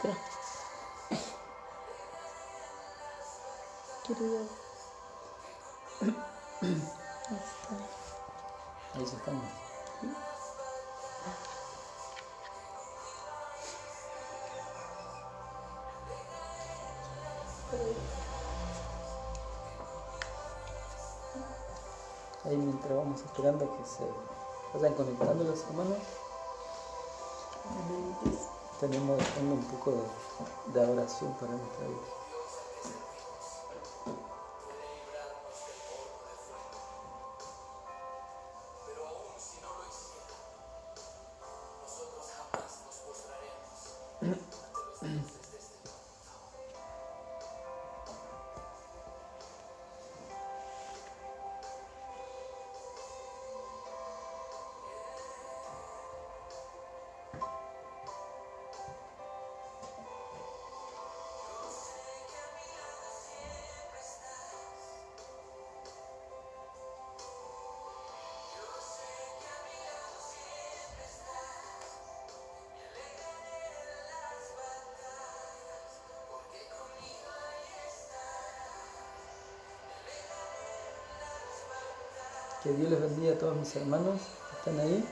micro. Querido. Ahí estamos. Ahí mientras vamos esperando a que se vayan conectando los hermanos, tenemos dejando un poco de adoración para nuestra vida. Que Dios les bendiga a todos mis hermanos que están ahí,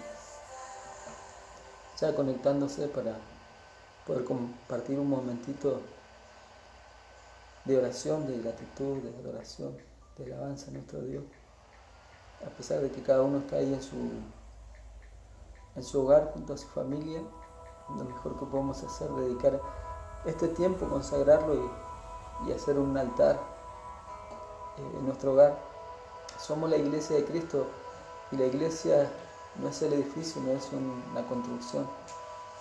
ya conectándose para poder compartir un momentito de oración, de gratitud, de adoración, de alabanza a nuestro Dios. A pesar de que cada uno está ahí en su hogar, junto a su familia, lo mejor que podemos hacer es dedicar este tiempo, consagrarlo y hacer un altar en nuestro hogar. Somos la iglesia de Cristo y la iglesia no es el edificio, no es una construcción.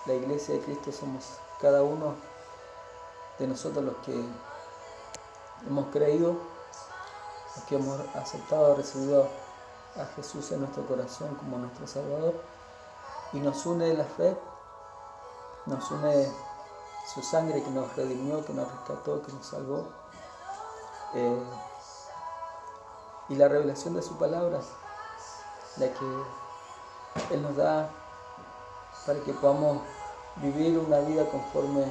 La iglesia de Cristo somos cada uno de nosotros los que hemos creído, los que hemos aceptado, recibido a Jesús en nuestro corazón como nuestro Salvador, y nos une la fe, nos une su sangre que nos redimió, que nos rescató, que nos salvó, y la revelación de su palabra, la que Él nos da para que podamos vivir una vida conforme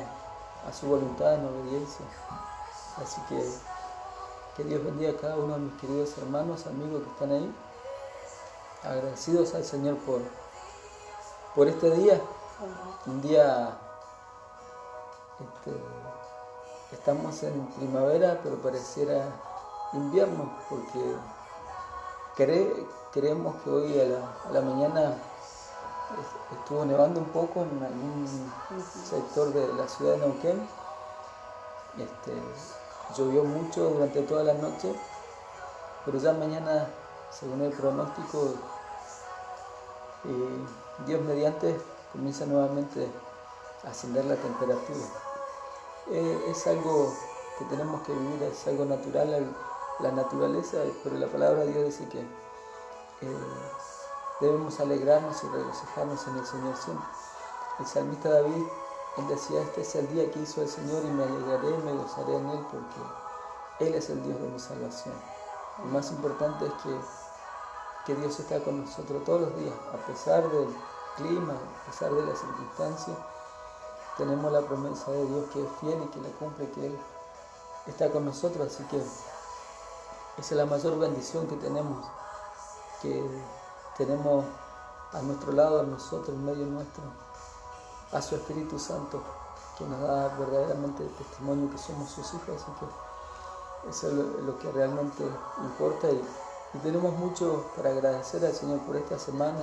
a su voluntad en obediencia. Así que Dios bendiga a cada uno de mis queridos hermanos, amigos que están ahí, agradecidos al Señor por este día, un día, estamos en primavera, pero pareciera invierno, porque creemos que hoy a la mañana estuvo nevando un poco en algún sector de la ciudad de Neuquén. Llovió mucho durante toda la noche, pero ya mañana, según el pronóstico, Dios mediante, comienza nuevamente a ascender la temperatura. Es algo que tenemos que vivir, es algo natural, la naturaleza, pero la palabra de Dios dice que debemos alegrarnos y regocijarnos en el Señor siempre. El salmista David, él decía: este es el día que hizo el Señor y me alegraré y me gozaré en Él, porque Él es el Dios de mi salvación. Lo más importante es que Dios está con nosotros todos los días, a pesar del clima, a pesar de las circunstancias. Tenemos la promesa de Dios que es fiel y que la cumple, que Él está con nosotros, así que esa es la mayor bendición que tenemos a nuestro lado, a nosotros, en medio nuestro, a su Espíritu Santo, que nos da verdaderamente testimonio que somos sus hijos. Así que eso es lo que realmente importa, y tenemos mucho para agradecer al Señor por esta semana,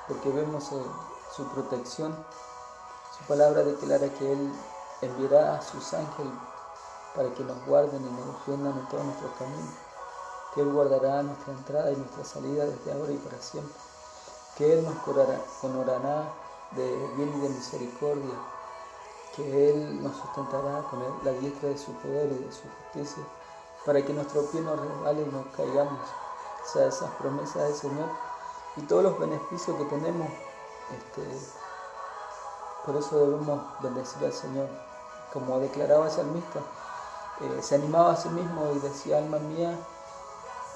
porque vemos su protección. Su palabra declara que Él enviará a sus ángeles para que nos guarden y nos defiendan en todos nuestros caminos, que Él guardará nuestra entrada y nuestra salida desde ahora y para siempre, que Él nos coronará de bien y de misericordia, que Él nos sustentará con la diestra de su poder y de su justicia, para que nuestro pie no resbale y no caigamos. O sea, esas promesas del Señor y todos los beneficios que tenemos, por eso debemos bendecir al Señor. Como declaraba el salmista, se animaba a sí mismo y decía: alma mía,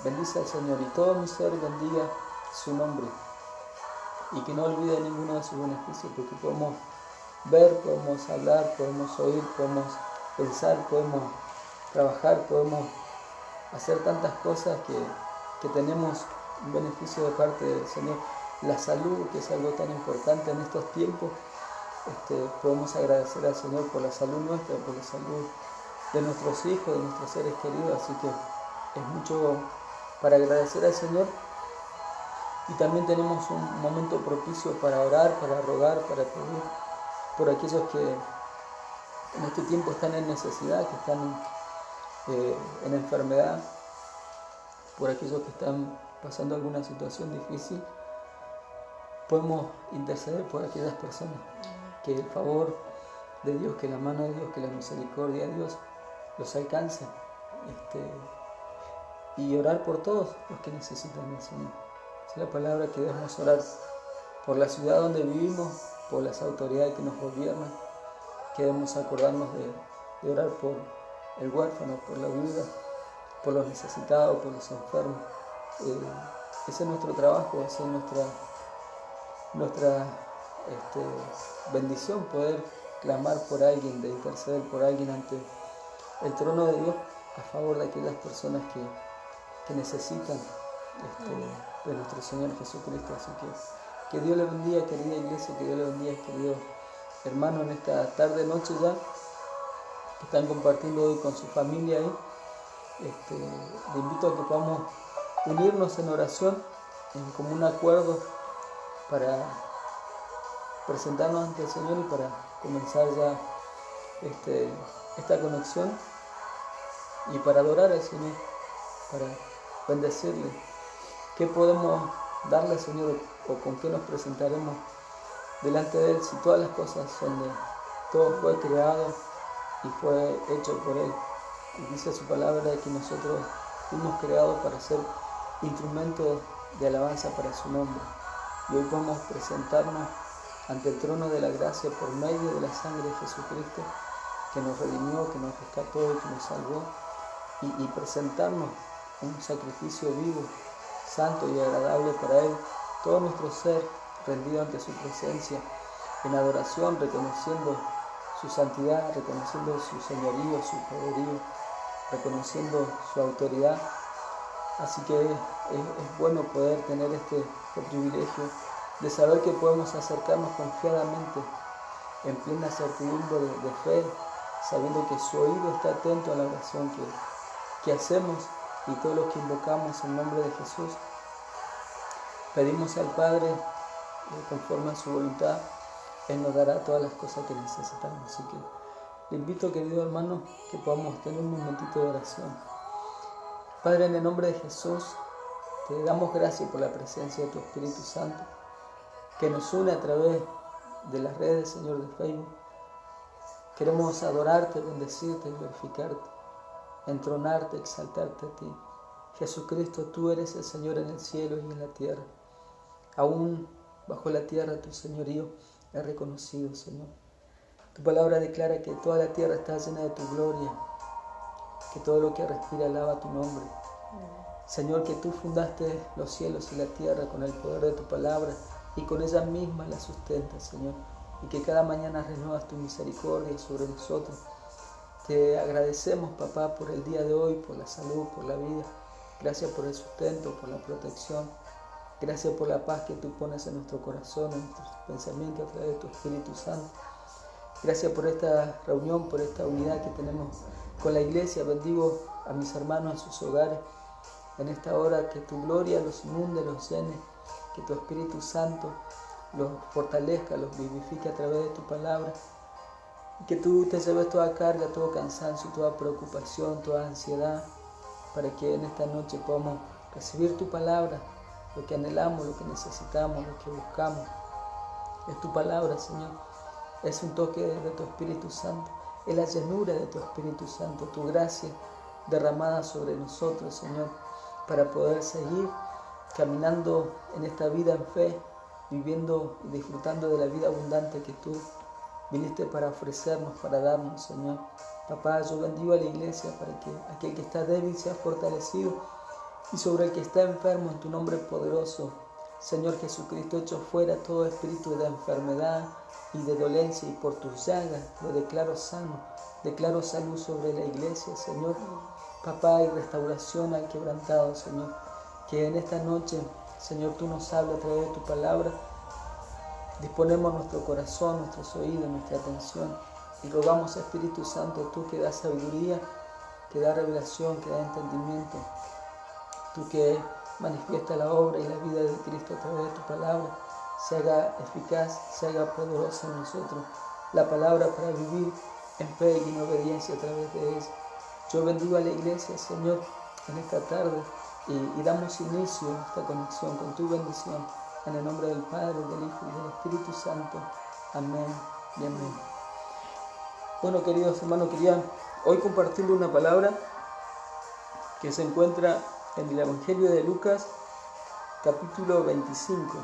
bendice al Señor, y todo mi ser bendiga su nombre, y que no olvide ninguno de sus beneficios, porque podemos ver, podemos hablar, podemos oír, podemos pensar, podemos trabajar, podemos hacer tantas cosas que tenemos un beneficio de parte del Señor. La salud, que es algo tan importante en estos tiempos, podemos agradecer al Señor por la salud nuestra, por la salud de nuestros hijos, de nuestros seres queridos, así que es mucho para agradecer al Señor. Y también tenemos un momento propicio para orar, para rogar, para pedir por aquellos que en este tiempo están en necesidad, que están en enfermedad, por aquellos que están pasando alguna situación difícil. Podemos interceder por aquellas personas, que el favor de Dios, que la mano de Dios, que la misericordia de Dios los alcance, y orar por todos los que necesitan del Señor. Es la palabra que debemos orar por la ciudad donde vivimos, por las autoridades que nos gobiernan, que debemos acordarnos de orar por el huérfano, por la viuda, por los necesitados, por los enfermos. Ese es nuestro trabajo, esa es nuestra bendición, poder clamar por alguien, de interceder por alguien ante el trono de Dios a favor de aquellas personas que necesitan de nuestro Señor Jesucristo. Así que Dios le bendiga, querida iglesia, que Dios le bendiga, querido hermano, en esta tarde, noche ya, que están compartiendo hoy con su familia ahí. Le invito a que podamos unirnos en oración, en común acuerdo, para presentarnos ante el Señor y para comenzar ya esta conexión y para adorar al Señor, para bendecirle. ¿Qué podemos darle al Señor o con qué nos presentaremos delante de Él si todas las cosas son de Él? Todo fue creado y fue hecho por Él. Y dice su palabra que nosotros fuimos creados para ser instrumentos de alabanza para su nombre. Y hoy podemos presentarnos ante el trono de la gracia por medio de la sangre de Jesucristo, que nos redimió, que nos rescató y que nos salvó, y presentarnos un sacrificio vivo, santo y agradable para Él, todo nuestro ser rendido ante su presencia, en adoración, reconociendo su santidad, reconociendo su señorío, su poderío, reconociendo su autoridad. Así que es bueno poder tener este privilegio de saber que podemos acercarnos confiadamente, en plena certidumbre de fe, sabiendo que su oído está atento a la oración que hacemos, y todo lo que invocamos en nombre de Jesús. Pedimos al Padre, conforme a su voluntad, Él nos dará todas las cosas que necesitamos. Así que le invito, querido hermano, que podamos tener un momentito de oración. Padre, en el nombre de Jesús, te damos gracias por la presencia de tu Espíritu Santo, que nos une a través de las redes, Señor, de Facebook. Queremos adorarte, bendecirte, glorificarte, entronarte, exaltarte a ti. Jesucristo, tú eres el Señor en el cielo y en la tierra. Aún bajo la tierra tu señorío es reconocido, Señor. Tu palabra declara que toda la tierra está llena de tu gloria, que todo lo que respira alaba tu nombre. Señor, que tú fundaste los cielos y la tierra con el poder de tu palabra y con ella misma la sustentas, Señor, y que cada mañana renuevas tu misericordia sobre nosotros. Te agradecemos, papá, por el día de hoy, por la salud, por la vida. Gracias por el sustento, por la protección. Gracias por la paz que tú pones en nuestro corazón, en nuestros pensamientos a través de tu Espíritu Santo. Gracias por esta reunión, por esta unidad que tenemos con la iglesia. Bendigo a mis hermanos en sus hogares en esta hora, que tu gloria los inunde, los llene, que tu Espíritu Santo los fortalezca, los vivifique a través de tu palabra, y que tú te lleves toda carga, todo cansancio, toda preocupación, toda ansiedad, para que en esta noche podamos recibir tu palabra, lo que anhelamos, lo que necesitamos, lo que buscamos. Es tu palabra, Señor. Es un toque de tu Espíritu Santo. Es la llenura de tu Espíritu Santo, tu gracia derramada sobre nosotros, Señor, para poder seguir caminando en esta vida en fe, viviendo y disfrutando de la vida abundante que tú viniste para ofrecernos, para darnos, Señor. Papá, yo bendigo a la iglesia para que aquel que está débil sea fortalecido, y sobre el que está enfermo, en tu nombre poderoso, Señor Jesucristo, echo fuera todo espíritu de enfermedad y de dolencia, y por tus llagas lo declaro sano. Declaro salud sobre la iglesia, Señor. Papá, y restauración al quebrantado, Señor. Que en esta noche, Señor, tú nos hablas a través de tu palabra. Disponemos nuestro corazón, nuestros oídos, nuestra atención, y rogamos, Espíritu Santo, tú que das sabiduría, que das revelación, que das entendimiento, tú que manifiestas la obra y la vida de Cristo a través de tu palabra, se haga eficaz, se haga poderosa en nosotros la palabra para vivir en fe y en obediencia a través de ella. Yo bendigo a la iglesia, Señor, en esta tarde, y damos inicio a esta conexión con tu bendición. En el nombre del Padre, del Hijo y del Espíritu Santo. Amén y amén. Bueno, queridos hermanos, quería hoy compartirles una palabra que se encuentra en el Evangelio de Lucas, capítulo 25.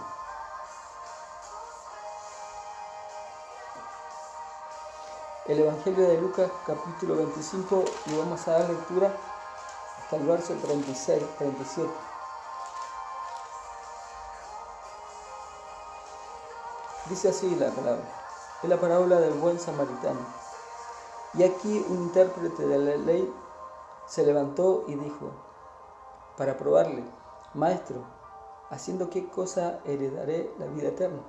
El Evangelio de Lucas, capítulo 25, y vamos a dar lectura hasta el verso 37. Dice así la palabra. Es la parábola del buen samaritano. Y aquí un intérprete de la ley se levantó y dijo, para probarle, Maestro, ¿haciendo qué cosa heredaré la vida eterna?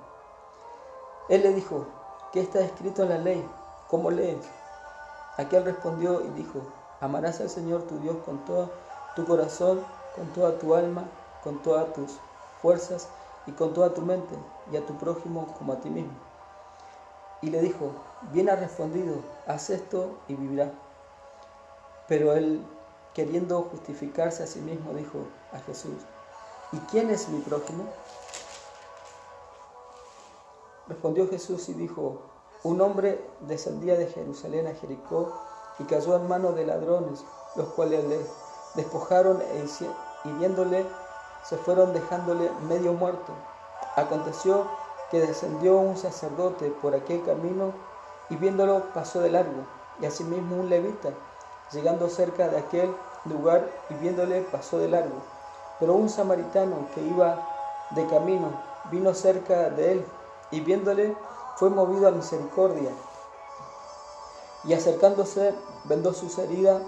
Él le dijo, ¿qué está escrito en la ley? ¿Cómo lees? Aquel respondió y dijo, amarás al Señor tu Dios con todo tu corazón, con toda tu alma, con todas tus fuerzas y con toda tu mente, y a tu prójimo como a ti mismo. Y le dijo, bien has respondido, haz esto y vivirás. Pero él, queriendo justificarse a sí mismo, dijo a Jesús, ¿y quién es mi prójimo? Respondió Jesús y dijo, un hombre descendía de Jerusalén a Jericó y cayó en manos de ladrones, los cuales le despojaron e hiriéndole, se fueron dejándole medio muerto. Aconteció que descendió un sacerdote por aquel camino y viéndolo pasó de largo, y asimismo un levita, llegando cerca de aquel lugar y viéndole pasó de largo. Pero un samaritano que iba de camino vino cerca de él y viéndole fue movido a misericordia, y acercándose vendó sus heridas,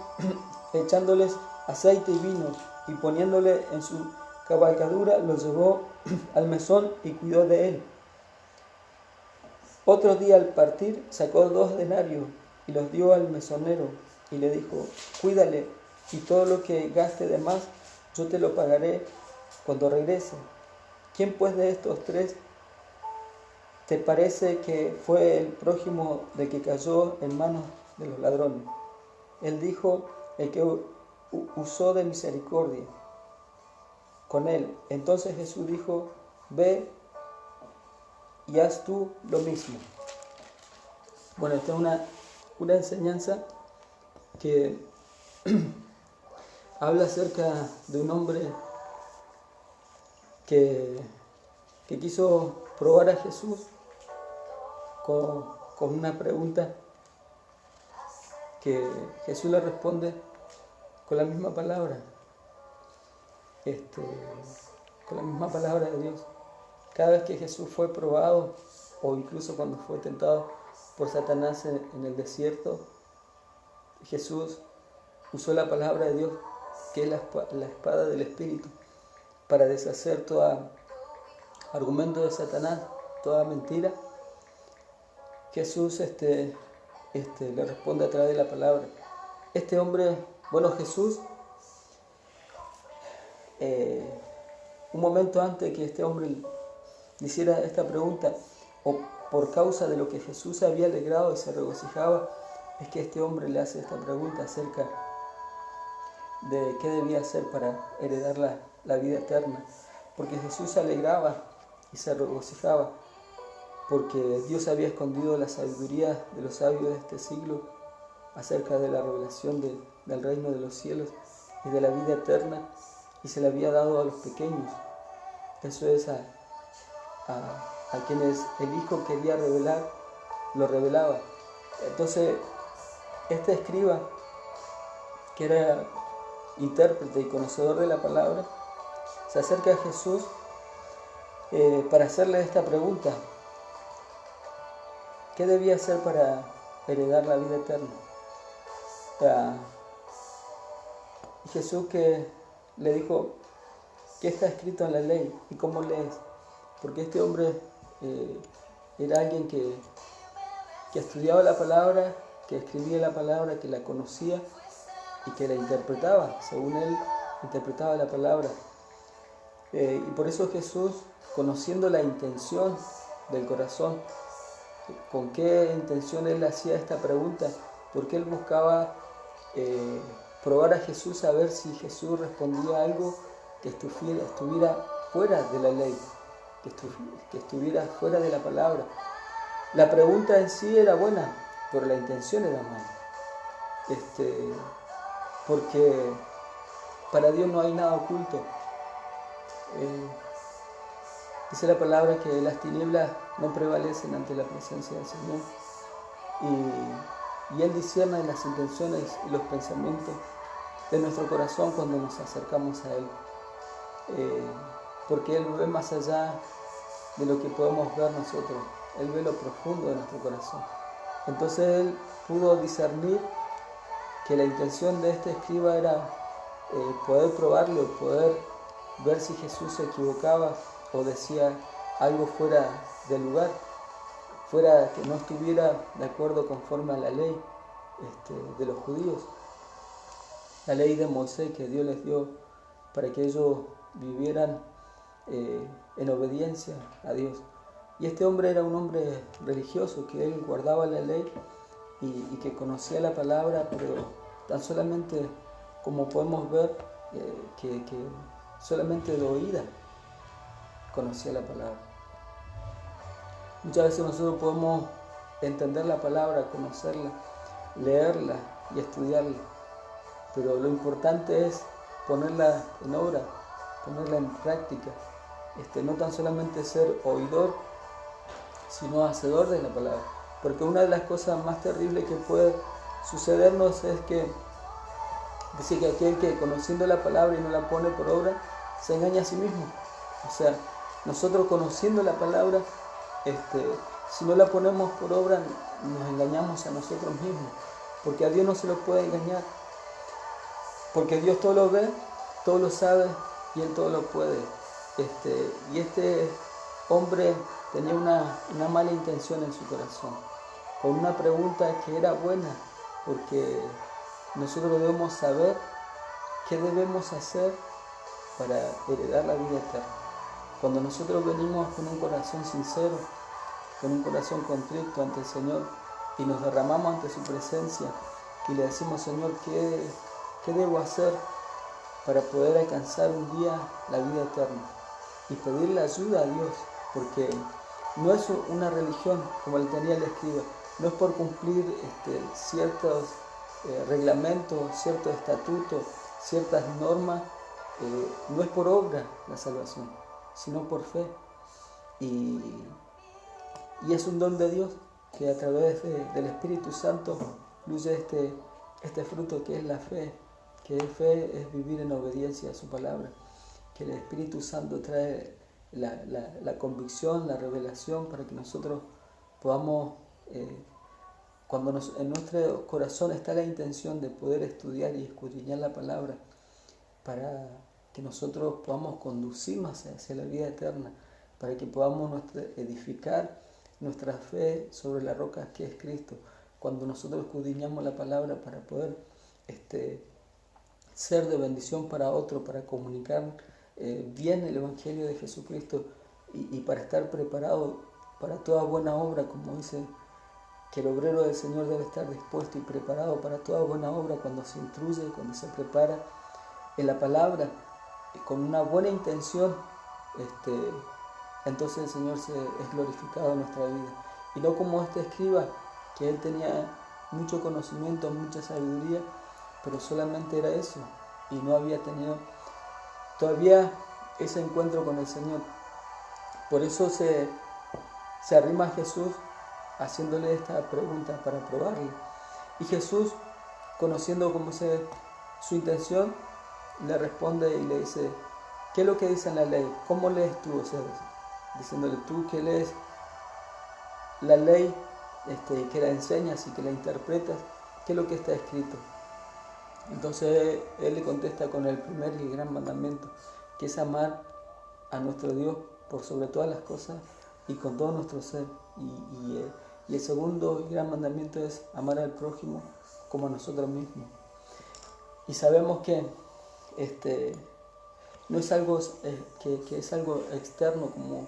echándoles aceite y vino, y poniéndole en su cabalgadura, lo llevó al mesón y cuidó de él. Otro día al partir sacó 2 denarios y los dio al mesonero y le dijo, cuídale, y todo lo que gaste de más yo te lo pagaré cuando regrese. ¿Quién pues de estos 3 te parece que fue el prójimo de que cayó en manos de los ladrones? Él dijo, el que usó de misericordia con él. Entonces Jesús dijo, ve y haz tú lo mismo. Bueno, esta es una enseñanza que habla acerca de un hombre que quiso probar a Jesús con una pregunta que Jesús le responde con la misma palabra, con la misma palabra de Dios. Cada vez que Jesús fue probado, o incluso cuando fue tentado por Satanás en el desierto, Jesús usó la palabra de Dios, que es la espada del Espíritu, para deshacer todo argumento de Satanás, toda mentira. Jesús le responde a través de la palabra. Este hombre, Jesús, un momento antes que este hombre le hiciera esta pregunta, o por causa de lo que Jesús se había alegrado y se regocijaba, es que este hombre le hace esta pregunta acerca de qué debía hacer para heredar la vida eterna. Porque Jesús se alegraba y se regocijaba, porque Dios había escondido la sabiduría de los sabios de este siglo acerca de la revelación del reino de los cielos y de la vida eterna, y se la había dado a los pequeños. Eso es a quienes el Hijo quería revelar, lo revelaba. Entonces, este escriba, que era intérprete y conocedor de la palabra, se acerca a Jesús para hacerle esta pregunta: ¿qué debía hacer para heredar la vida eterna? Y Jesús que le dijo: ¿qué está escrito en la ley y cómo lees? Porque este hombre era alguien que estudiaba la palabra, que escribía la palabra, que la conocía y que la interpretaba, según él interpretaba la palabra. Y por eso Jesús, conociendo la intención del corazón, con qué intención él hacía esta pregunta, porque él buscaba probar a Jesús, a ver si Jesús respondía algo que estuviera fuera de la ley, que estuviera fuera de la palabra. La pregunta en sí era buena, pero la intención era mala. Porque para Dios no hay nada oculto. Dice la palabra que las tinieblas no prevalecen ante la presencia del Señor. Y Él discierne las intenciones y los pensamientos de nuestro corazón cuando nos acercamos a Él. Porque Él ve más allá de lo que podemos ver nosotros. Él ve lo profundo de nuestro corazón. Entonces Él pudo discernir que la intención de este escriba era poder probarlo, poder ver si Jesús se equivocaba o decía algo fuera del lugar, fuera que no estuviera de acuerdo conforme a la ley de los judíos, la ley de Moisés que Dios les dio para que ellos vivieran en obediencia a Dios. Y este hombre era un hombre religioso, que él guardaba la ley y que conocía la palabra, pero tan solamente, como podemos ver, que solamente de oída conocía la palabra. Muchas veces nosotros podemos entender la palabra, conocerla, leerla y estudiarla, pero lo importante es ponerla en obra, ponerla en práctica. No tan solamente ser oidor, sino hacedor de la palabra. Porque una de las cosas más terribles que puede sucedernos es que dice que aquel que conociendo la palabra y no la pone por obra, se engaña a sí mismo. O sea, nosotros conociendo la palabra, si no la ponemos por obra, nos engañamos a nosotros mismos. Porque a Dios no se lo puede engañar. Porque Dios todo lo ve, todo lo sabe y Él todo lo puede. Y este hombre tenía una mala intención en su corazón, con una pregunta que era buena, porque nosotros debemos saber qué debemos hacer para heredar la vida eterna. Cuando nosotros venimos con un corazón sincero, con un corazón contrito ante el Señor y nos derramamos ante su presencia y le decimos: Señor, ¿qué debo hacer para poder alcanzar un día la vida eterna? Y pedirle ayuda a Dios, porque no es una religión como le tenía el escriba, no es por cumplir ciertos reglamentos, ciertos estatutos, ciertas normas, no es por obra la salvación, sino por fe. Y es un don de Dios que a través del Espíritu Santo fluye este fruto que es la fe, que fe es vivir en obediencia a su palabra, que el Espíritu Santo trae la convicción, la revelación para que nosotros podamos, cuando en nuestro corazón está la intención de poder estudiar y escudriñar la palabra, para que nosotros podamos conducirnos hacia la vida eterna, para que podamos edificar nuestra fe sobre la roca que es Cristo, cuando nosotros escudriñamos la palabra para poder ser de bendición para otro, para comunicar bien el Evangelio de Jesucristo y para estar preparado para toda buena obra, como dice que el obrero del Señor debe estar dispuesto y preparado para toda buena obra cuando se instruye, cuando se prepara en la palabra, con una buena intención, entonces el Señor es glorificado en nuestra vida. Y no como este escriba, que él tenía mucho conocimiento, mucha sabiduría, pero solamente era eso, y no había tenido todavía ese encuentro con el Señor. Por eso se arrima a Jesús haciéndole esta pregunta para probarle. Y Jesús, conociendo cómo su intención, le responde y le dice: ¿qué es lo que dice en la ley? ¿Cómo lees tú? O sea, diciéndole: tú que lees la ley, que la enseñas y que la interpretas, ¿qué es lo que está escrito? Entonces él le contesta con el primer y gran mandamiento, que es amar a nuestro Dios por sobre todas las cosas y con todo nuestro ser. Y el segundo y gran mandamiento es amar al prójimo como a nosotros mismos. Y sabemos que no es algo que es algo externo, como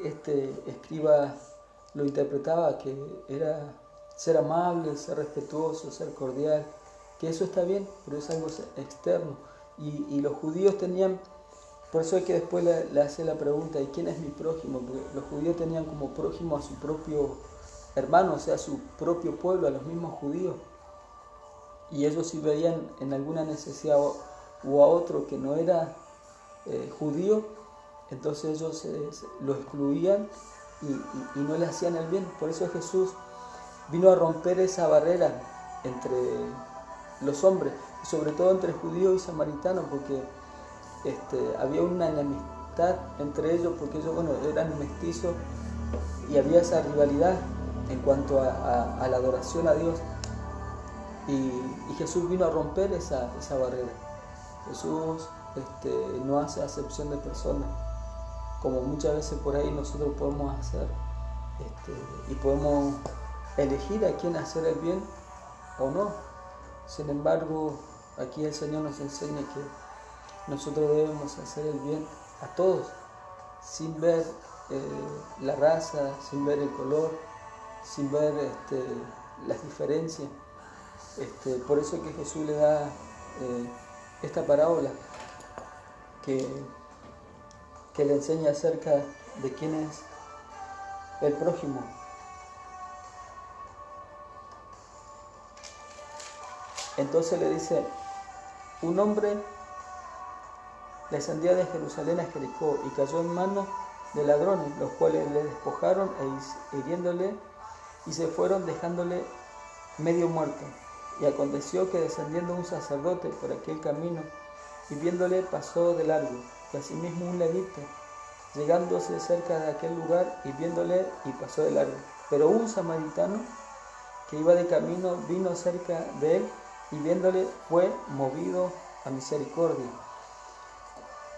este escriba lo interpretaba, que era ser amable, ser respetuoso, ser cordial, que eso está bien, pero es algo externo. Y los judíos tenían, por eso es que después le hace la pregunta: ¿y quién es mi prójimo? Porque los judíos tenían como prójimo a su propio hermano, o sea, a su propio pueblo, a los mismos judíos. Y ellos, si veían en alguna necesidad o a otro que no era judío, entonces ellos lo excluían y no le hacían el bien. Por eso Jesús vino a romper esa barrera entre los hombres, y sobre todo entre judíos y samaritanos, porque había una enemistad entre ellos, porque ellos eran mestizos y había esa rivalidad en cuanto a la adoración a Dios. Y Jesús vino a romper esa barrera. Jesús no hace acepción de personas, como muchas veces por ahí nosotros podemos hacer, y podemos elegir a quién hacer el bien o no. Sin embargo, aquí el Señor nos enseña que nosotros debemos hacer el bien a todos, sin ver la raza, sin ver el color, sin ver las diferencias. Por eso que Jesús le da esta parábola que le enseña acerca de quién es el prójimo. Entonces le dice: un hombre descendía de Jerusalén a Jericó y cayó en manos de ladrones, los cuales le despojaron hiriéndole, y se fueron dejándole medio muerto. Y aconteció que descendiendo un sacerdote por aquel camino, y viéndole, pasó de largo. Y asimismo un levita, llegándose cerca de aquel lugar, y viéndole, y pasó de largo. Pero un samaritano que iba de camino vino cerca de él, y viéndole fue movido a misericordia.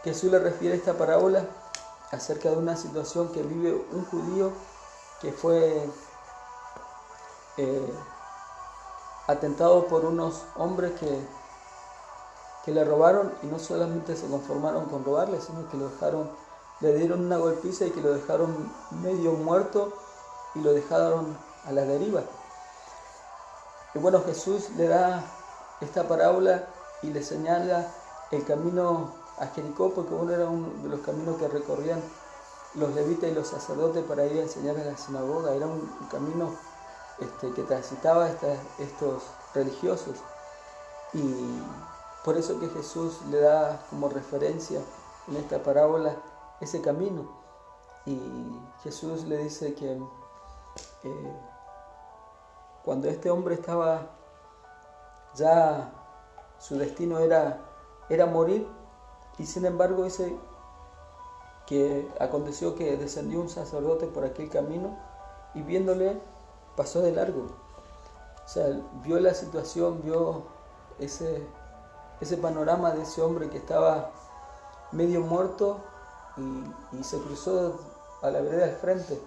Jesús le refiere esta parábola acerca de una situación que vive un judío que fue atentado por unos hombres que le robaron, y no solamente se conformaron con robarle, sino que le dieron una golpiza y que lo dejaron medio muerto y lo dejaron a la deriva. Y bueno, Jesús le da esta parábola y le señala el camino a Jericó, porque era uno de los caminos que recorrían los levitas y los sacerdotes para ir a enseñar en la sinagoga. Era un camino que transitaba estos religiosos, y por eso que Jesús le da como referencia en esta parábola ese camino. Y Jesús le dice que cuando este hombre estaba ya, su destino era morir, y sin embargo dice que aconteció que descendió un sacerdote por aquel camino y viéndole pasó de largo. O sea, vio la situación, vio ese panorama de ese hombre que estaba medio muerto, y se cruzó a la vereda del frente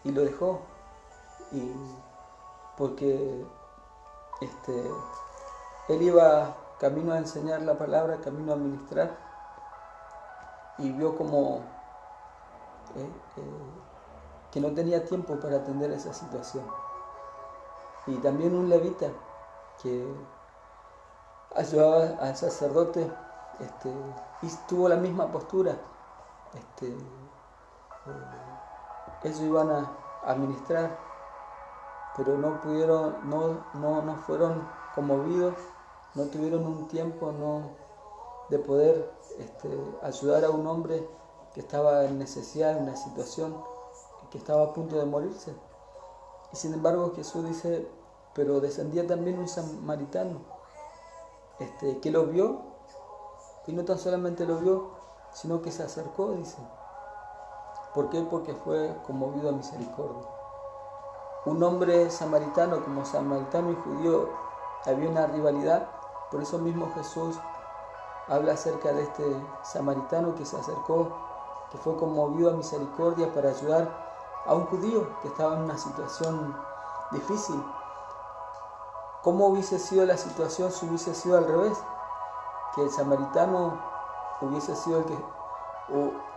y lo dejó. Y porque él iba camino a enseñar la palabra, camino a ministrar, y vio como que no tenía tiempo para atender esa situación. Y también un levita que ayudaba al sacerdote y tuvo la misma postura. Ellos iban a ministrar, pero no pudieron, no fueron conmovidos, no tuvieron un tiempo de poder ayudar a un hombre que estaba en necesidad, en una situación que estaba a punto de morirse. Y sin embargo Jesús dice: pero descendía también un samaritano que lo vio, y no tan solamente lo vio, sino que se acercó, dice, ¿Por qué? Porque fue conmovido a misericordia. Un hombre samaritano, como samaritano y judío, había una rivalidad. Por eso mismo Jesús habla acerca de este samaritano que se acercó, que fue conmovido a misericordia para ayudar a un judío que estaba en una situación difícil. ¿Cómo hubiese sido la situación si hubiese sido al revés? Que el samaritano hubiese sido el que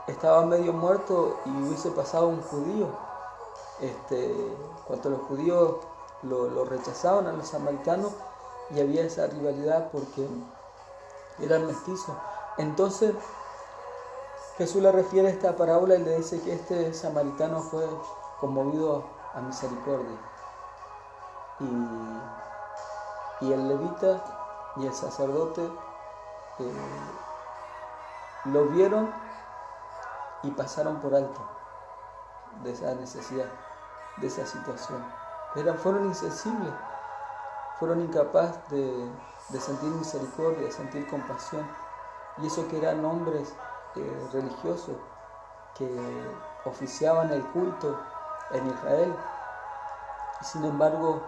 estaba medio muerto y hubiese pasado un judío. Cuando los judíos lo rechazaban a los samaritanos, y había esa rivalidad porque eran mestizos. Entonces Jesús le refiere a esta parábola y le dice que este samaritano fue conmovido a misericordia. Y el levita y el sacerdote lo vieron y pasaron por alto de esa necesidad, de esa situación. Fueron insensibles, fueron incapaces de sentir misericordia, de sentir compasión. Y eso que eran hombres religiosos que oficiaban el culto en Israel, y sin embargo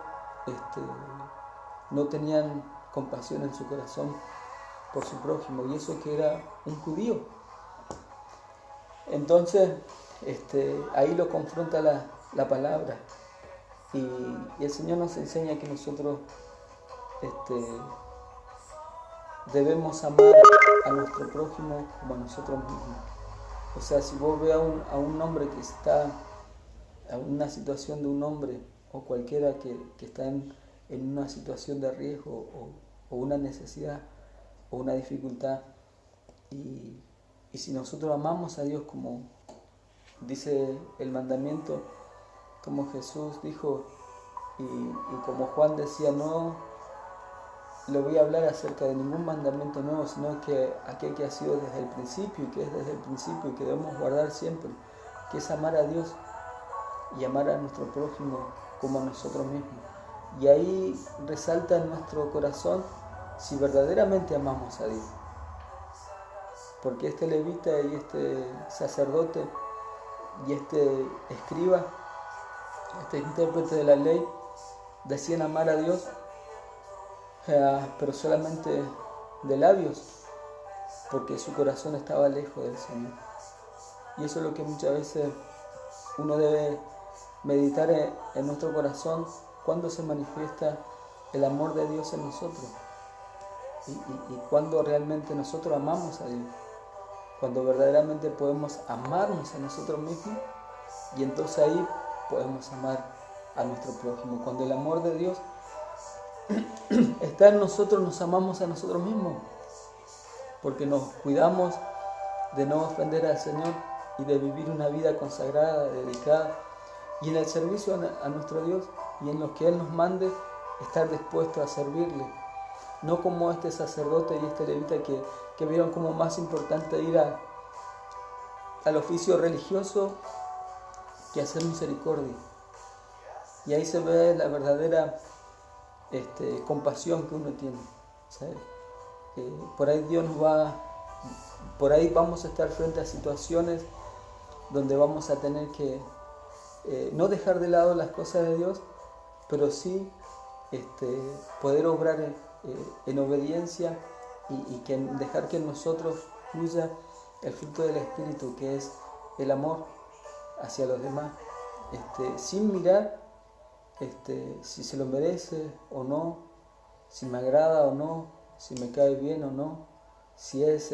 no tenían compasión en su corazón por su prójimo, y eso que era un judío. Entonces ahí lo confronta la palabra, y el Señor nos enseña que nosotros debemos amar a nuestro prójimo como a nosotros mismos. O sea, si vos ves a un hombre que está en una situación de un hombre, o cualquiera que está en una situación de riesgo o una necesidad o una dificultad, y si nosotros amamos a Dios como dice el mandamiento, como Jesús dijo, y como Juan decía, no le voy a hablar acerca de ningún mandamiento nuevo, sino que aquel que ha sido desde el principio, y que es desde el principio y que debemos guardar siempre, que es amar a Dios y amar a nuestro prójimo como a nosotros mismos. Y ahí resalta en nuestro corazón si verdaderamente amamos a Dios. Porque este levita y este sacerdote y este escriba, este intérprete de la ley, decían amar a Dios, pero solamente de labios, porque su corazón estaba lejos del Señor. Y eso es lo que muchas veces uno debe meditar en nuestro corazón, cuando se manifiesta el amor de Dios en nosotros, y cuando realmente nosotros amamos a Dios, cuando verdaderamente podemos amarnos a nosotros mismos, y entonces ahí podemos amar a nuestro prójimo. Cuando el amor de Dios está en nosotros, nos amamos a nosotros mismos, porque nos cuidamos de no ofender al Señor y de vivir una vida consagrada, dedicada, y en el servicio a nuestro Dios, y en lo que Él nos mande, estar dispuestos a servirle. No como este sacerdote y este levita que vieron como más importante ir al oficio religioso que hacer misericordia. Y ahí se ve la verdadera compasión que uno tiene, ¿sabes? Por ahí vamos a estar frente a situaciones donde vamos a tener que no dejar de lado las cosas de Dios, pero sí poder obrar en obediencia, y dejar que en nosotros fluya el fruto del Espíritu, que es el amor hacia los demás, sin mirar si se lo merece o no, si me agrada o no, si me cae bien o no, si es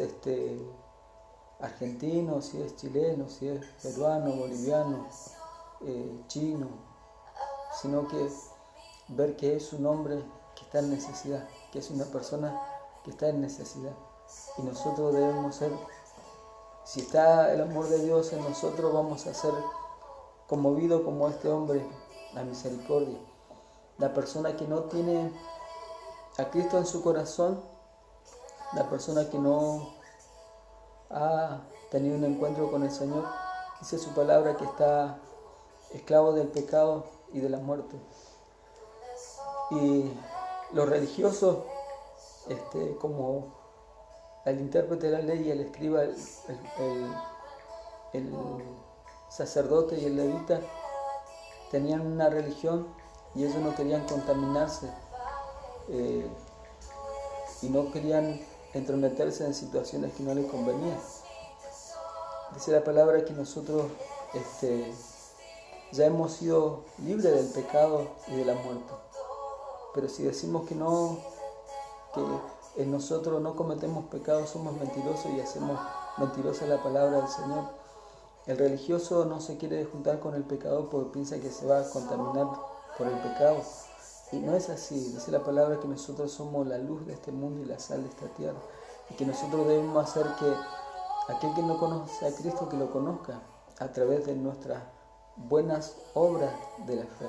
argentino, si es chileno, si es peruano, boliviano, chino, sino que ver que es un hombre que está en necesidad, que es una persona que está en necesidad. Y nosotros debemos ser, si está el amor de Dios en nosotros, vamos a ser conmovidos como este hombre, la misericordia. La persona que no tiene a Cristo en su corazón, la persona que no ha tenido un encuentro con el Señor, dice su palabra que está esclavo del pecado y de la muerte. Y los religiosos, como el intérprete de la ley y el escriba, el sacerdote y el levita tenían una religión y ellos no querían contaminarse y no querían entrometerse en situaciones que no les convenían. Dice la palabra que nosotros ya hemos sido libres del pecado y de la muerte. Pero si decimos que no, que en nosotros no cometemos pecado, somos mentirosos y hacemos mentirosa la palabra del Señor. El religioso no se quiere juntar con el pecador porque piensa que se va a contaminar por el pecado. Y no es así. Dice la palabra que nosotros somos la luz de este mundo y la sal de esta tierra. Y que nosotros debemos hacer que aquel que no conoce a Cristo, que lo conozca a través de nuestras buenas obras de la fe.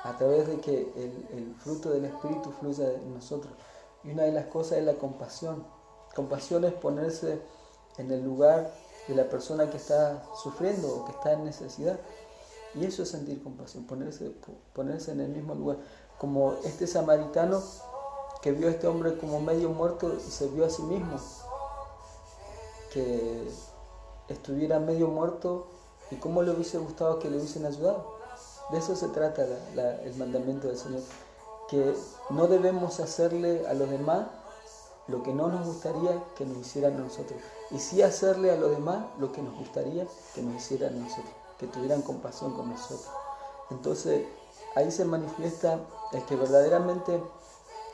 A través de que el fruto del Espíritu fluya en nosotros. Y una de las cosas es la compasión. Compasión es ponerse en el lugar de la persona que está sufriendo o que está en necesidad. Y eso es sentir compasión, ponerse en el mismo lugar. Como este samaritano que vio a este hombre como medio muerto y se vio a sí mismo, que estuviera medio muerto y cómo le hubiese gustado que le hubiesen ayudado. De eso se trata el mandamiento del Señor, que no debemos hacerle a los demás lo que no nos gustaría que nos hicieran a nosotros, y sí hacerle a los demás lo que nos gustaría que nos hicieran a nosotros, que tuvieran compasión con nosotros. Entonces ahí se manifiesta el que verdaderamente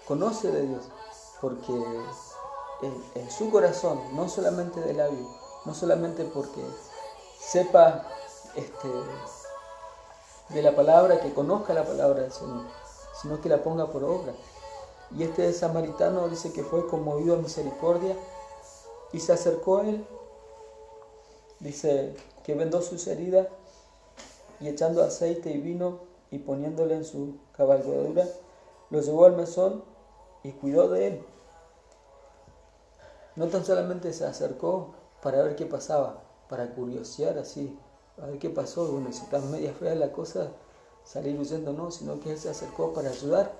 conoce de Dios, porque en su corazón, no solamente de labio, no solamente porque sepa de la palabra, que conozca la palabra del Señor, sino que la ponga por obra. Y este samaritano dice que fue conmovido a misericordia y se acercó a él. Dice que vendó sus heridas y echando aceite y vino y poniéndole en su cabalgadura, lo llevó al mesón y cuidó de él. No tan solamente se acercó para ver qué pasaba, para curiosear así, a ver qué pasó. Bueno, si está media fea la cosa, salir huyendo no, sino que él se acercó para ayudar.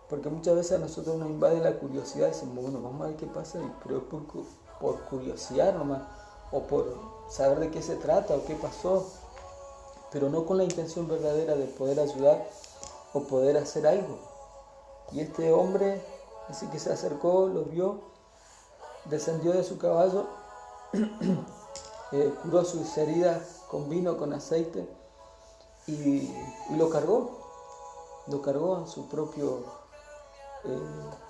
Porque muchas veces a nosotros nos invade la curiosidad y decimos, bueno, vamos a ver qué pasa, pero es por curiosidad nomás, o por saber de qué se trata o qué pasó, pero no con la intención verdadera de poder ayudar o poder hacer algo. Y este hombre, así que se acercó, lo vio, descendió de su caballo, curó sus heridas con vino, con aceite, y lo cargó en su propio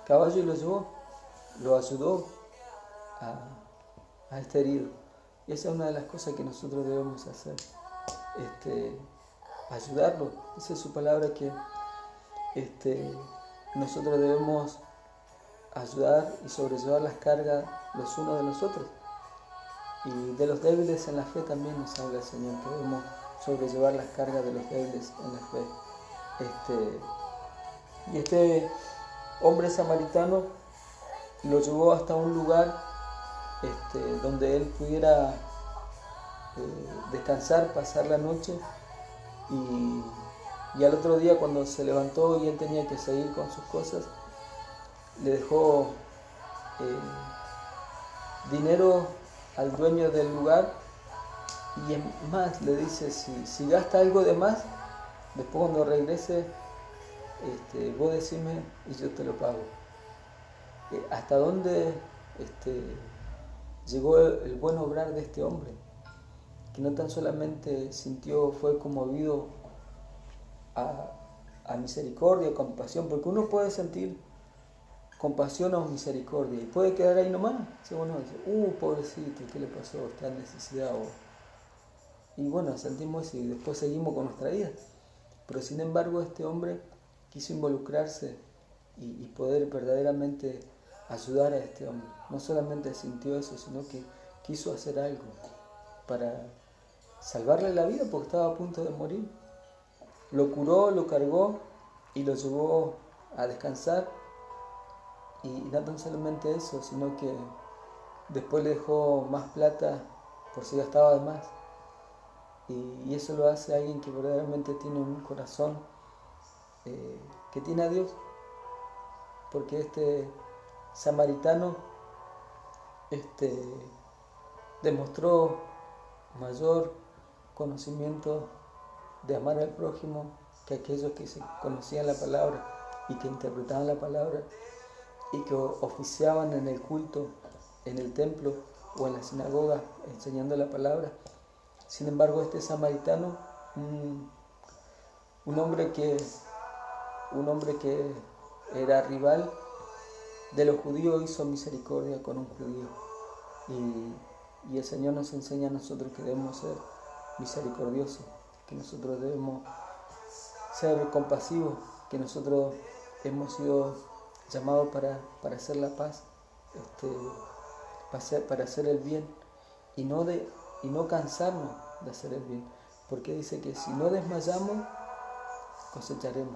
caballo y lo llevó, lo ayudó a este herido. Y esa es una de las cosas que nosotros debemos hacer, ayudarlo. Esa es su palabra, que nosotros debemos ayudar y sobrellevar las cargas los unos de los otros. Y de los débiles en la fe también nos habla el Señor, que debemos sobrellevar las cargas de los débiles en la fe. Y este hombre samaritano lo llevó hasta un lugar donde él pudiera descansar, pasar la noche, y al otro día, cuando se levantó y él tenía que seguir con sus cosas, le dejó dinero al dueño del lugar, y es más, le dice, si gasta algo de más, después cuando regrese, vos decime y yo te lo pago. ¿Hasta dónde llegó el buen obrar de este hombre? Que no tan solamente fue conmovido a misericordia, compasión, porque uno puede sentir compasión o misericordia y puede quedar ahí nomás. Uno dice, pobrecito, ¿qué le pasó? Está en necesidad. Y bueno, sentimos eso y después seguimos con nuestra vida. Pero sin embargo, este hombre quiso involucrarse y poder verdaderamente ayudar a este hombre. No solamente sintió eso, sino que quiso hacer algo para salvarle la vida, porque estaba a punto de morir. Lo curó, lo cargó y lo llevó a descansar. Y no tan solamente eso, sino que después le dejó más plata por si gastaba de más. Y eso lo hace alguien que verdaderamente tiene un corazón que tiene a Dios. Porque este samaritano demostró mayor conocimiento de amar al prójimo que aquellos que se conocían la palabra y que interpretaban la palabra y que oficiaban en el culto, en el templo o en la sinagoga enseñando la palabra. Sin embargo, este samaritano, un hombre que era rival de los judíos, hizo misericordia con un judío. Y el Señor nos enseña a nosotros que debemos ser misericordiosos, que nosotros debemos ser compasivos, que nosotros hemos sido llamados para hacer la paz, para hacer el bien y no cansarnos de hacer el bien, porque dice que si no desmayamos, cosecharemos.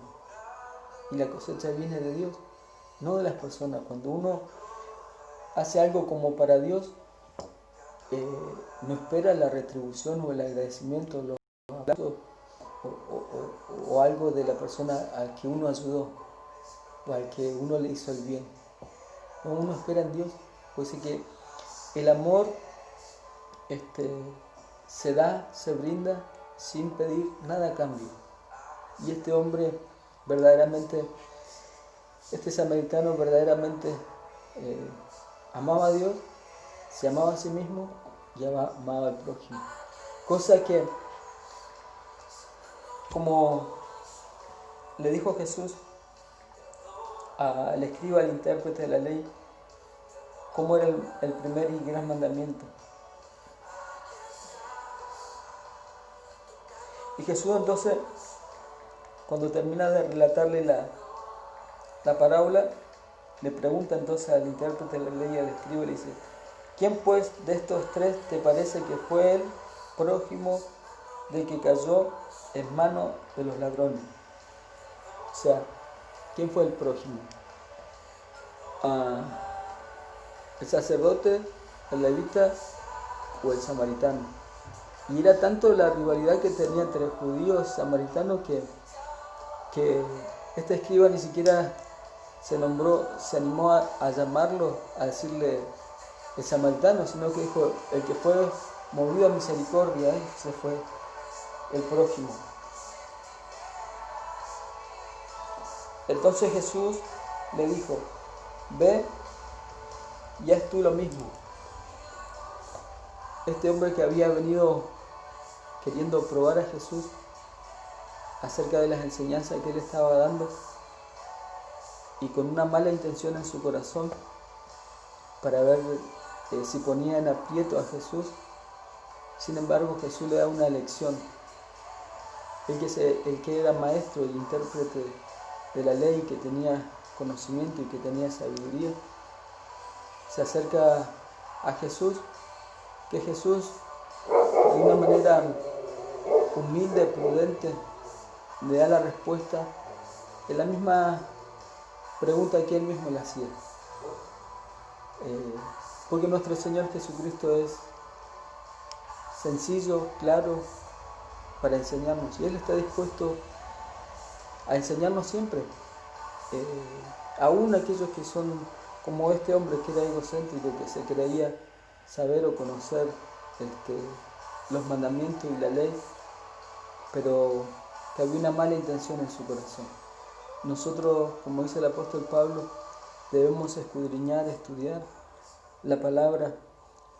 Y la cosecha viene de Dios, no de las personas. Cuando uno hace algo como para Dios, no espera la retribución o el agradecimiento, los aplausos o algo de la persona a que uno ayudó o al que uno le hizo el bien. No, uno espera en Dios, pues dice que el amor se da, se brinda sin pedir nada a cambio. Y este hombre verdaderamente, este samaritano verdaderamente amaba a Dios, se amaba a sí mismo y amaba al prójimo. Cosa que, como le dijo Jesús al escriba, al intérprete de la ley, cómo era el primer y gran mandamiento. Y Jesús entonces, cuando termina de relatarle la parábola, le pregunta entonces al intérprete de la ley, al escriba, y le dice: ¿quién pues de estos tres te parece que fue el prójimo del que cayó en manos de los ladrones? O sea, ¿quién fue el prójimo? ¿El sacerdote, el levita o el samaritano? Y era tanto la rivalidad que tenía entre judíos y samaritanos que este escriba ni siquiera se animó a llamarlo, a decirle el samaritano, sino que dijo: el que fue movido a misericordia, ese fue el prójimo. Entonces Jesús le dijo: ve y haz tú lo mismo. Este hombre que había venido queriendo probar a Jesús acerca de las enseñanzas que él estaba dando y con una mala intención en su corazón para ver si ponía en aprieto a Jesús. Sin embargo, Jesús le da una lección. El que era maestro y intérprete de la ley, que tenía conocimiento y que tenía sabiduría, se acerca a Jesús, que Jesús, de una manera humilde, prudente, le da la respuesta en la misma pregunta que él mismo le hacía. Porque nuestro Señor Jesucristo es sencillo, claro, para enseñarnos, y Él está dispuesto a enseñarnos siempre, aún aquellos que son como este hombre, que era egocéntrico, que se creía saber o conocer los mandamientos y la ley, pero que había una mala intención en su corazón. Nosotros, como dice el apóstol Pablo, debemos escudriñar, estudiar la palabra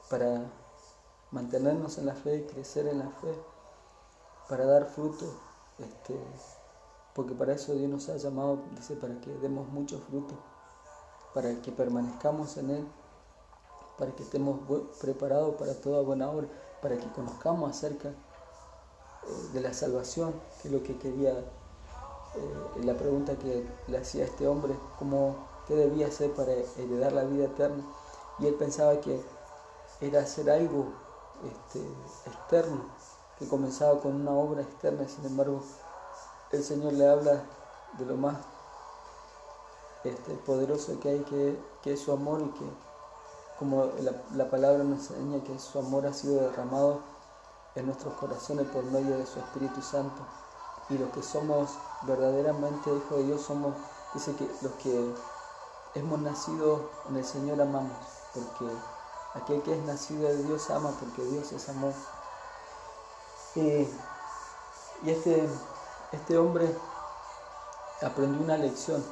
para mantenernos en la fe, crecer en la fe, para dar fruto, porque para eso Dios nos ha llamado, dice, para que demos mucho fruto, para que permanezcamos en Él, para que estemos preparados para toda buena obra, para que conozcamos acerca de la salvación, que es lo que quería, la pregunta que le hacía a este hombre, qué debía hacer para heredar la vida eterna. Y él pensaba que era hacer algo externo, que comenzaba con una obra externa. Sin embargo, el Señor le habla de lo más poderoso que hay, que es su amor, y que, como la palabra nos enseña, que su amor ha sido derramado en nuestros corazones por medio de su Espíritu Santo. Y los que somos verdaderamente hijos de Dios dice que los que hemos nacido en el Señor amamos, porque aquel que es nacido de Dios ama, porque Dios es amor. Y este hombre aprendió una lección,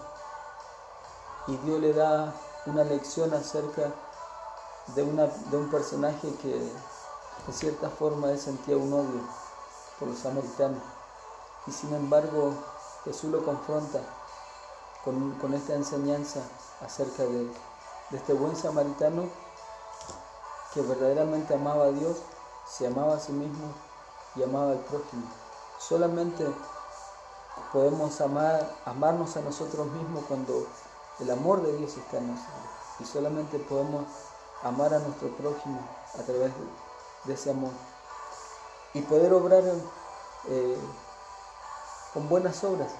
y Dios le da una lección acerca de un personaje que de cierta forma él sentía un odio por los samaritanos, y sin embargo Jesús lo confronta con esta enseñanza acerca de este buen samaritano que verdaderamente amaba a Dios, se amaba a sí mismo y amaba al prójimo. Solamente podemos amarnos a nosotros mismos cuando el amor de Dios está en nosotros, y solamente podemos amar a nuestro prójimo a través de ese amor y poder obrar con buenas obras,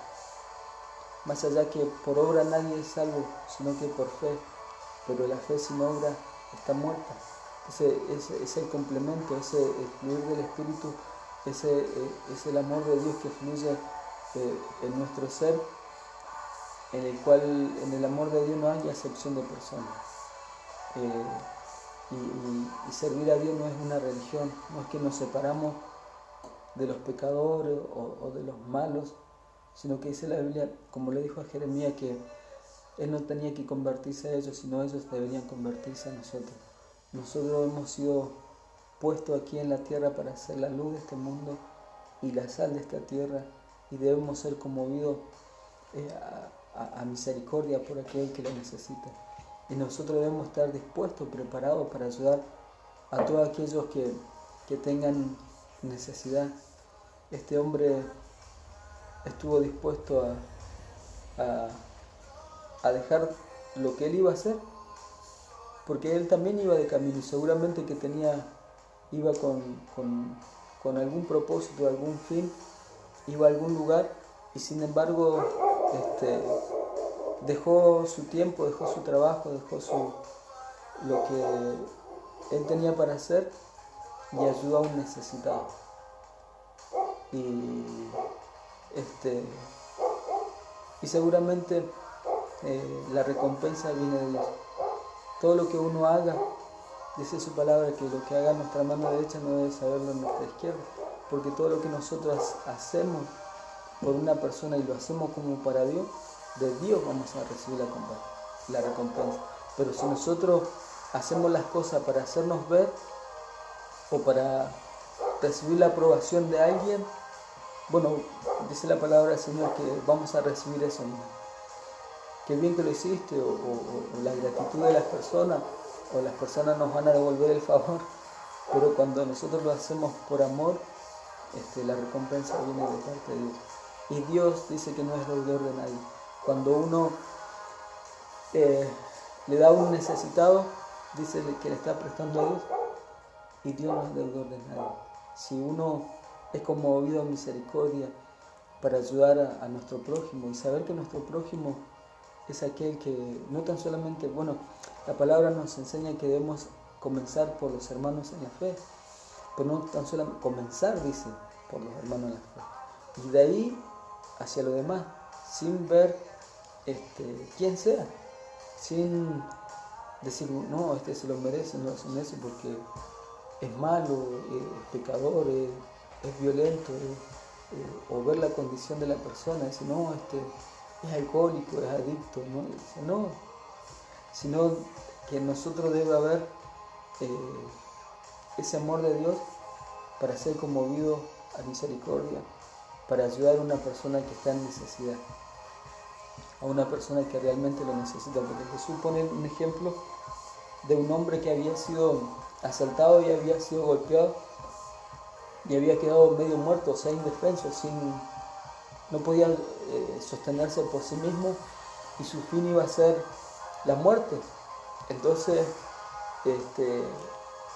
más allá que por obra nadie es salvo, sino que por fe, pero la fe sin obra está muerta. Ese el complemento, ese el fluir del Espíritu, es el amor de Dios que fluye en nuestro ser, en el cual en el amor de Dios no hay acepción de personas. Y servir a Dios no es una religión, no es que nos separamos de los pecadores o de los malos, sino que dice la Biblia, como le dijo a Jeremías, que Él no tenía que convertirse a ellos, sino ellos deberían convertirse a nosotros. Nosotros hemos sido puestos aquí en la tierra para ser la luz de este mundo y la sal de esta tierra, y debemos ser conmovidos a misericordia por aquel que lo necesita. Y nosotros debemos estar dispuestos, preparados para ayudar a todos aquellos que tengan necesidad. Este hombre estuvo dispuesto a dejar lo que él iba a hacer, porque él también iba de camino y seguramente que iba con algún propósito, algún fin, iba a algún lugar, y sin embargo dejó su tiempo, dejó su trabajo, dejó lo que él tenía para hacer y ayudó a un necesitado. Y seguramente la recompensa viene de Dios. Todo lo que uno haga, dice su palabra, que lo que haga nuestra mano derecha no debe saberlo nuestra izquierda, porque todo lo que nosotros hacemos por una persona y lo hacemos como para Dios, de Dios vamos a recibir la recompensa. Pero si nosotros hacemos las cosas para hacernos ver o para recibir la aprobación de alguien, bueno, dice la palabra del Señor que vamos a recibir eso mismo. Qué bien que lo hiciste, o la gratitud de las personas, o las personas nos van a devolver el favor, pero cuando nosotros lo hacemos por amor, la recompensa viene de parte de Dios. Y Dios dice que no es deudor de nadie. Cuando uno le da a un necesitado, dice que le está prestando a Dios, y Dios no es deudor de nadie. Si uno es conmovido a misericordia para ayudar a nuestro prójimo y saber que nuestro prójimo es aquel que no tan solamente, la palabra nos enseña que debemos comenzar por los hermanos en la fe, pero no tan solamente comenzar, dice, por los hermanos en la fe, y de ahí hacia lo demás, sin ver quién sea, sin decir, no, se lo merece, no se merece porque es malo, es pecador, es violento, o ver la condición de la persona, decir, no, es alcohólico, es adicto, no, sino que en nosotros debe haber ese amor de Dios para ser conmovido a misericordia, para ayudar a una persona que está en necesidad, a una persona que realmente lo necesita, porque Jesús pone un ejemplo de un hombre que había sido asaltado y había sido golpeado y había quedado medio muerto, o sea, indefenso, no podía sostenerse por sí mismo, y su fin iba a ser la muerte. Entonces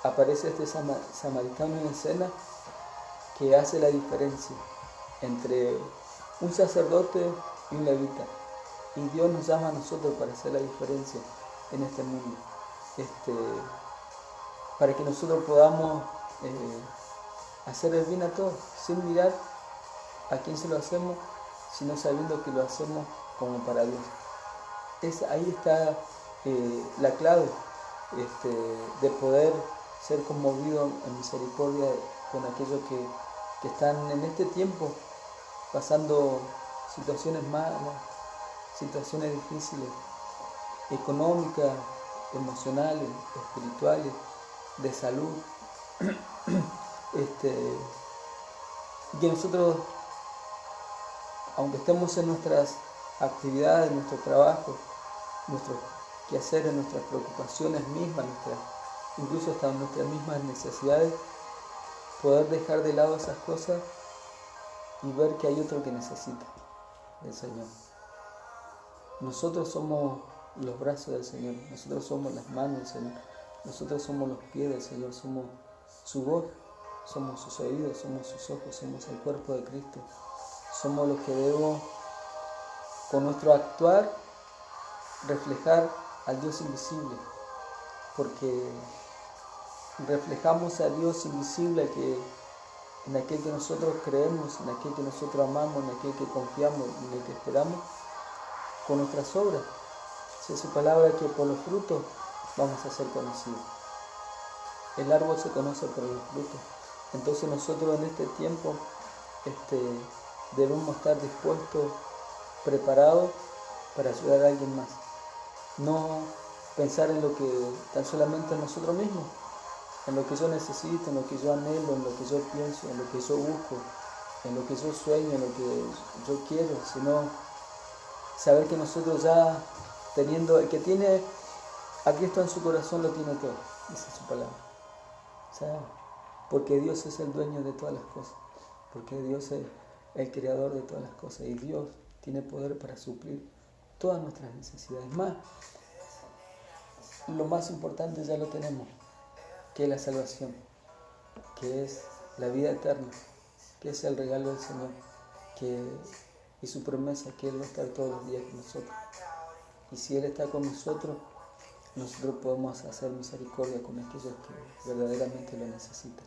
aparece este samaritano en escena que hace la diferencia entre un sacerdote y un levita, y Dios nos llama a nosotros para hacer la diferencia en este mundo, para que nosotros podamos hacer el bien a todos, sin mirar a quién se lo hacemos, sino sabiendo que lo hacemos como para Dios. Ahí está la clave de poder ser conmovido en misericordia con aquellos que están en este tiempo pasando situaciones malas, situaciones difíciles, económicas, emocionales, espirituales, de salud. Que nosotros, aunque estemos en nuestras actividades, en nuestro trabajo, nuestros quehaceres, nuestras preocupaciones mismas, incluso hasta nuestras mismas necesidades, poder dejar de lado esas cosas y ver que hay otro que necesita del Señor. Nosotros somos los brazos del Señor, nosotros somos las manos del Señor, nosotros somos los pies del Señor, somos su voz, somos sus oídos, somos sus ojos, somos el cuerpo de Cristo. Somos los que debemos, con nuestro actuar, reflejar al Dios invisible, porque reflejamos al Dios invisible en aquel que nosotros creemos, en aquel que nosotros amamos, en aquel que confiamos, en el que esperamos, con nuestras obras. Si es su palabra que por los frutos vamos a ser conocidos. El árbol se conoce por los frutos. Entonces nosotros en este tiempo debemos estar dispuestos, preparados para ayudar a alguien más. No pensar en lo que tan solamente en nosotros mismos, en lo que yo necesito, en lo que yo anhelo, en lo que yo pienso, en lo que yo busco, en lo que yo sueño, en lo que yo quiero, sino saber que nosotros ya teniendo, el que tiene a Cristo en su corazón lo tiene todo, dice su palabra. O sea, porque Dios es el dueño de todas las cosas, porque Dios es el creador de todas las cosas y Dios tiene poder para suplir todas nuestras necesidades. Más, lo más importante ya lo tenemos, que es la salvación, que es la vida eterna, que es el regalo del Señor, y su promesa que Él va a estar todos los días con nosotros. Y si Él está con nosotros, nosotros podemos hacer misericordia con aquellos que verdaderamente lo necesitan.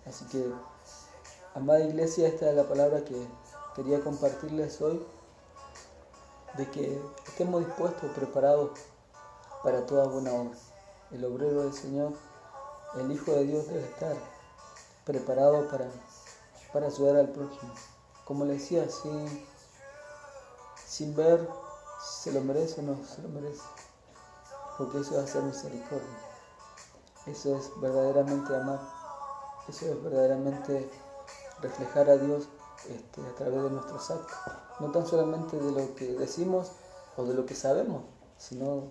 Así que, amada iglesia, esta es la palabra que quería compartirles hoy, de que estemos dispuestos, preparados para toda buena obra. El obrero del Señor, el Hijo de Dios debe estar preparado para ayudar al prójimo. Como le decía, sin ver si se lo merece o no se lo merece, porque eso es hacer misericordia. Eso es verdaderamente amar, eso es verdaderamente reflejar a Dios a través de nuestros actos. No tan solamente de lo que decimos o de lo que sabemos, sino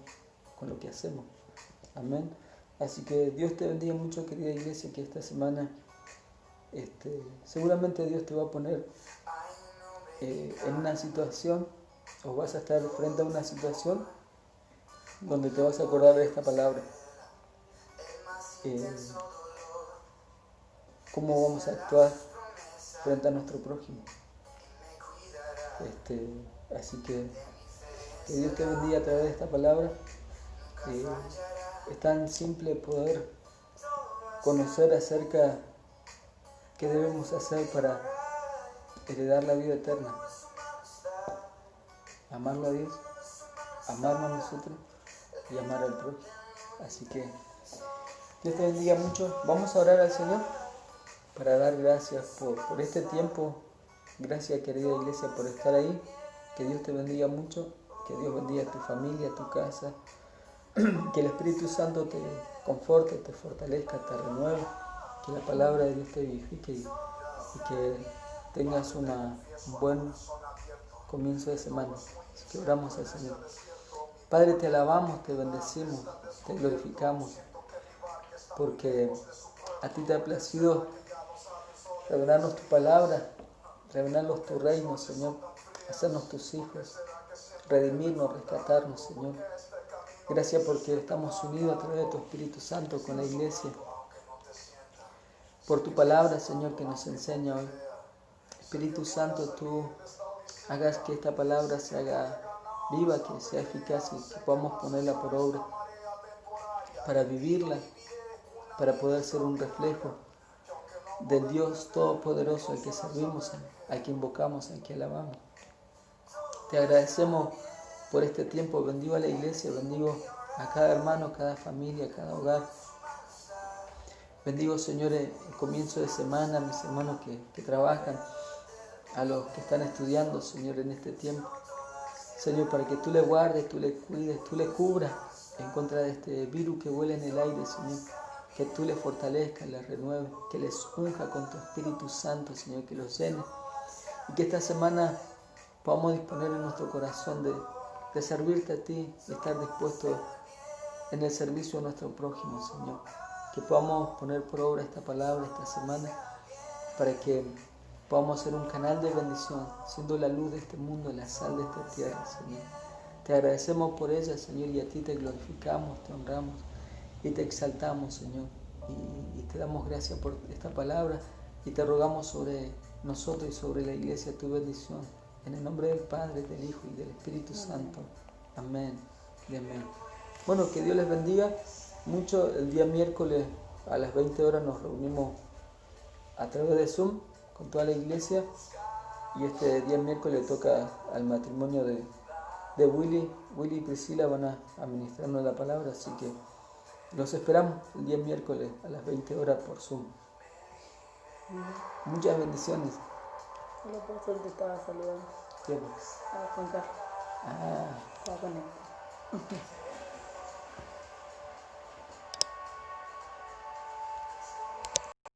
con lo que hacemos. Amén. Así que Dios te bendiga mucho, querida iglesia, que esta semana seguramente Dios te va a poner en una situación, o vas a estar frente a una situación donde te vas a acordar de esta palabra. Cómo vamos a actuar frente a nuestro prójimo. Así que Dios te bendiga a través de esta palabra. Es tan simple poder conocer acerca de qué debemos hacer para heredar la vida eterna. Amarlo a Dios, amarnos a nosotros y amar al prójimo. Así que Dios te bendiga mucho. Vamos a orar al Señor para dar gracias por este tiempo. Gracias, querida iglesia, por estar ahí. Que Dios te bendiga mucho. Que Dios bendiga a tu familia, a tu casa. Que el Espíritu Santo te conforte, te fortalezca, te renueve. Que la palabra de Dios te vivifique y que tengas un buen comienzo de semana. Así que oramos al Señor. Padre, te alabamos, te bendecimos, te glorificamos, porque a ti te ha placido revelarnos tu palabra, revelarnos tu reino, Señor, hacernos tus hijos, redimirnos, rescatarnos, Señor. Gracias porque estamos unidos a través de tu Espíritu Santo con la iglesia. Por tu palabra, Señor, que nos enseña hoy. Espíritu Santo, tú hagas que esta palabra se haga viva, que sea eficaz y que podamos ponerla por obra para vivirla, para poder ser un reflejo del Dios Todopoderoso al que servimos, al que invocamos, al que alabamos. Te agradecemos por este tiempo. Bendigo a la iglesia, bendigo a cada hermano, cada familia, cada hogar. Bendigo, Señor, el comienzo de semana, a mis hermanos que trabajan, a los que están estudiando, Señor, en este tiempo. Señor, para que tú le guardes, tú le cuides, tú le cubras en contra de este virus que vuela en el aire, Señor. Que tú le fortalezcas, le renueves, que les unja con tu Espíritu Santo, Señor, que los llene. Y que esta semana podamos disponer en nuestro corazón de servirte a ti, de estar dispuestos en el servicio a nuestro prójimo, Señor. Que podamos poner por obra esta palabra esta semana para que podamos ser un canal de bendición, siendo la luz de este mundo, la sal de esta tierra, Señor. Te agradecemos por ella, Señor, y a ti te glorificamos, te honramos y te exaltamos, Señor. Y te damos gracias por esta palabra y te rogamos sobre nosotros y sobre la iglesia tu bendición. En el nombre del Padre, del Hijo y del Espíritu Santo. Amén y amén. Bueno, que Dios les bendiga mucho. El día miércoles a las 20 horas nos reunimos a través de Zoom con toda la iglesia. Y este día miércoles toca al matrimonio de Willy. Willy y Priscila van a administrarnos la palabra, así que los esperamos el día miércoles a las 20 horas por Zoom. Muchas bendiciones. El apóstol te estaba saludando. ¿Quién? Juan Carlos. Ah. Estaba conectado.